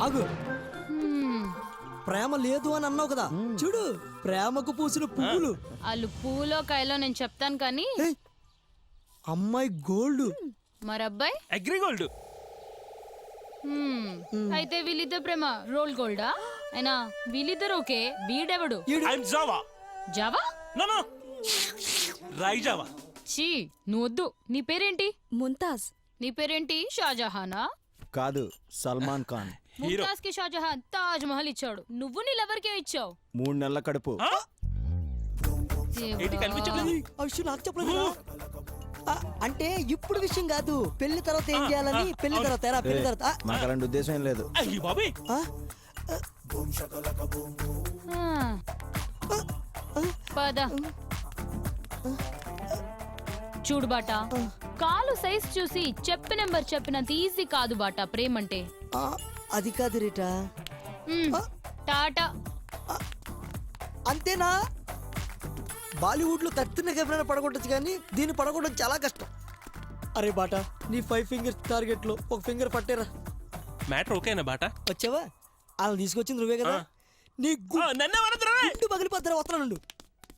ఆగు. ప్రేమ లేదు అని అన్నావు కదా, చూడు ప్రేమకు పూసిన పువ్వులు. వాళ్ళు పూలో కాయలో నేను చెప్తాను కానీ ఏయ్, అమ్మాయి గోల్డ్. మరి అబ్బాయి అగ్రి గోల్డ్. అయితే వీళ్ళిద్దరు ప్రేమ రోల్ గోల్డా? అయినా వీళ్ళిద్దరు ఓకే, వీడెవడు? I am Java. Java? No no, రై జావా. చీ నువ్వు వద్దు. నీ పేరేంటి? ముంతాజ్. నీ పేరేంటి? షాజహానా? కాదు, సల్మాన్ ఖాన్. హీరో. ముంతాజ్ కి షాజహాన్ తాజ్ మహల్ ఇచ్చాడు, నువ్వు నీ లవర్కే ఇచ్చావు. 3 నెలల కడుపు. ఏంటి కనిపించట్లేదు? అయ్యో నాకు చెప్పలేదు కదా. అంటే ఇప్పుడు విషయం కాదు, పెళ్లి తర్వాత ఏం చేయాలని. పెళ్లి తర్వాత ఎరా, పెళ్లి తర్వాత నాకు అలాంటి ఉద్దేశం ఏం లేదు. అయ్యి బాబీ. పద చూడు బాట, కాలు సైజ్ చూసి చెప్పు నెంబర్ చెప్పినంత ఈజీ కాదు బాట ప్రేమంటే. అది కాదు రీటా. టాటా. అంతేనా? బాలీవుడ్ లో కత్తిన కెమెరా పడగొట్టచ్చు కానీ దీన్ని పడగొట్టడం చాలా కష్టం. అరే బాట, నీ 5 ఫింగర్స్ టార్గెట్ లో ఒక ఫింగర్ పట్టేరా. మ్యాటర్ ఓకేనా బాట? వచ్చావా? అలా తీసుకొచ్చింది నువ్వే కదా. నీ నన్నే వరదరా. గుండు పగిలిపోతారా, వస్తున్నాను.